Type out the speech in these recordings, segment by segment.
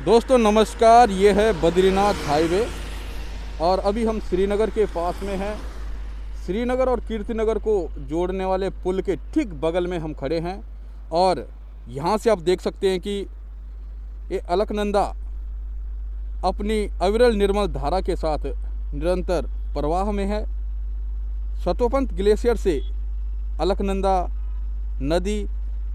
दोस्तों नमस्कार, ये है बद्रीनाथ हाईवे और अभी हम श्रीनगर के पास में हैं। श्रीनगर और कीर्तिनगर को जोड़ने वाले पुल के ठीक बगल में हम खड़े हैं और यहाँ से आप देख सकते हैं कि ये अलकनंदा अपनी अविरल निर्मल धारा के साथ निरंतर प्रवाह में है। सतोपंत ग्लेशियर से अलकनंदा नदी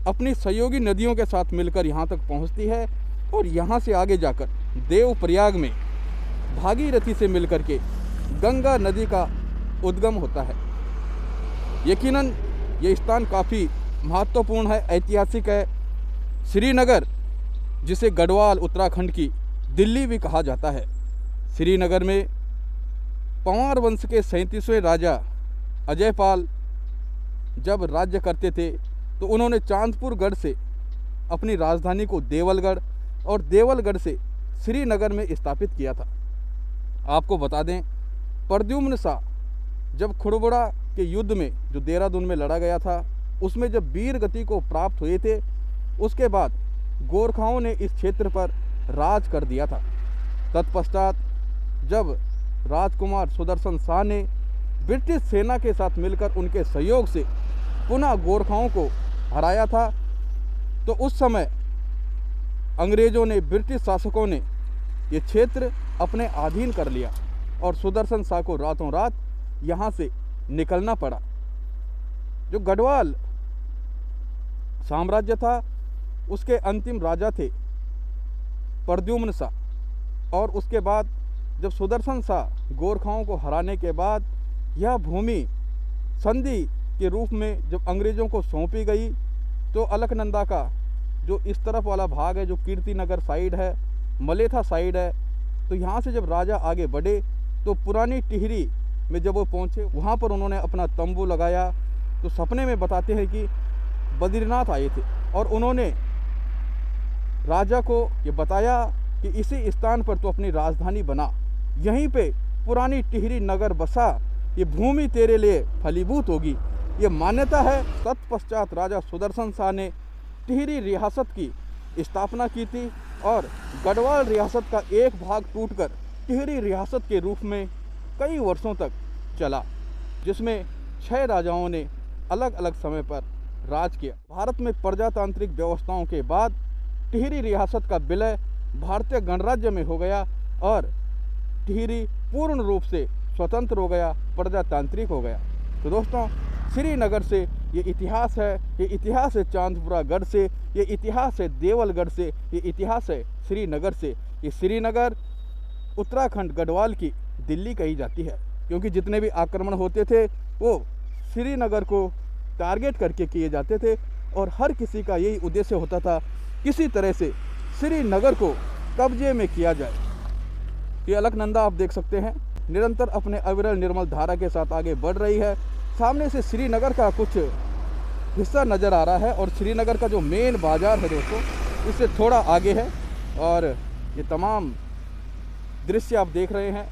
अपनी सहयोगी नदियों के साथ मिलकर यहाँ तक पहुँचती है और यहाँ से आगे जाकर देवप्रयाग में भागीरथी से मिलकर के गंगा नदी का उद्गम होता है। यकीनन ये स्थान काफ़ी महत्वपूर्ण है, ऐतिहासिक है। श्रीनगर, जिसे गढ़वाल उत्तराखंड की दिल्ली भी कहा जाता है, श्रीनगर में पंवार वंश के 37वें राजा अजयपाल जब राज्य करते थे तो उन्होंने चांदपुर गढ़ से अपनी राजधानी को देवलगढ़ और देवलगढ़ से श्रीनगर में स्थापित किया था। आपको बता दें, प्रद्युम्न शाह जब खुड़बुड़ा के युद्ध में जो देहरादून में लड़ा गया था, उसमें जब वीर गति को प्राप्त हुए थे, उसके बाद गोरखाओं ने इस क्षेत्र पर राज कर दिया था। तत्पश्चात जब राजकुमार सुदर्शन शाह ने ब्रिटिश सेना के साथ मिलकर उनके सहयोग से पुनः गोरखाओं को हराया था, तो उस समय अंग्रेज़ों ने, ब्रिटिश शासकों ने ये क्षेत्र अपने अधीन कर लिया और सुदर्शन शाह को रातों रात यहाँ से निकलना पड़ा। जो गढ़वाल साम्राज्य था, उसके अंतिम राजा थे प्रद्युम्न शाह, और उसके बाद जब सुदर्शन शाह गोरखाओं को हराने के बाद यह भूमि संधि के रूप में जब अंग्रेज़ों को सौंपी गई, तो अलकनंदा का जो इस तरफ वाला भाग है, जो कीर्तिनगर साइड है, मलेथा साइड है, तो यहाँ से जब राजा आगे बढ़े तो पुरानी टिहरी में जब वो पहुँचे, वहाँ पर उन्होंने अपना तंबू लगाया। तो सपने में बताते हैं कि बद्रीनाथ आए थे और उन्होंने राजा को ये बताया कि इसी स्थान पर तो अपनी राजधानी बना, यहीं पे पुरानी टिहरी नगर बसा, ये भूमि तेरे लिए फलीभूत होगी, ये मान्यता है। तत्पश्चात राजा सुदर्शन शाह ने टिहरी रियासत की स्थापना की थी और गढ़वाल रियासत का एक भाग टूटकर टिहरी रियासत के रूप में कई वर्षों तक चला, जिसमें 6 राजाओं ने अलग अलग समय पर राज किया। भारत में प्रजातांत्रिक व्यवस्थाओं के बाद टिहरी रियासत का विलय भारतीय गणराज्य में हो गया और टिहरी पूर्ण रूप से स्वतंत्र हो गया, प्रजातांत्रिक हो गया। तो दोस्तों, श्रीनगर से ये इतिहास है, ये इतिहास है चांदपुरा गढ़ से, ये इतिहास है देवलगढ़ से, ये इतिहास है श्रीनगर से। ये श्रीनगर उत्तराखंड गढ़वाल की दिल्ली कही जाती है, क्योंकि जितने भी आक्रमण होते थे वो श्रीनगर को टारगेट करके किए जाते थे और हर किसी का यही उद्देश्य होता था, किसी तरह से श्रीनगर को कब्जे में किया जाए। ये अलकनंदा आप देख सकते हैं, निरंतर अपने अविरल निर्मल धारा के साथ आगे बढ़ रही है। सामने से श्रीनगर का कुछ हिस्सा नज़र आ रहा है और श्रीनगर का जो मेन बाज़ार है दोस्तों, इससे थोड़ा आगे है। और ये तमाम दृश्य आप देख रहे हैं,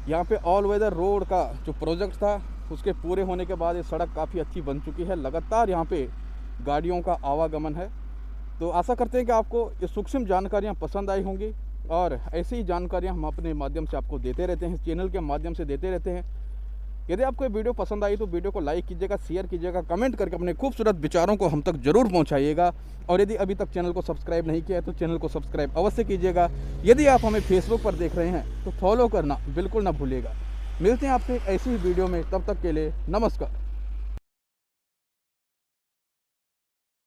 यहाँ पे ऑल वेदर रोड का जो प्रोजेक्ट था, उसके पूरे होने के बाद ये सड़क काफ़ी अच्छी बन चुकी है। लगातार यहाँ पे गाड़ियों का आवागमन है। तो आशा करते हैं कि आपको ये सूक्ष्म जानकारियाँ पसंद आई होंगी और ऐसी ही जानकारियाँ हम अपने माध्यम से आपको देते रहते हैं, चैनल के माध्यम से देते रहते हैं। यदि आपको ये वीडियो पसंद आई तो वीडियो को लाइक कीजिएगा, शेयर कीजिएगा, कमेंट करके अपने खूबसूरत विचारों को हम तक जरूर पहुंचाइएगा। और यदि अभी तक चैनल को सब्सक्राइब नहीं किया है तो चैनल को सब्सक्राइब अवश्य कीजिएगा। यदि आप हमें फेसबुक पर देख रहे हैं तो फॉलो करना बिल्कुल ना भूलिएगा। मिलते हैं आपसे ऐसी ही वीडियो में, तब तक के लिए नमस्कार।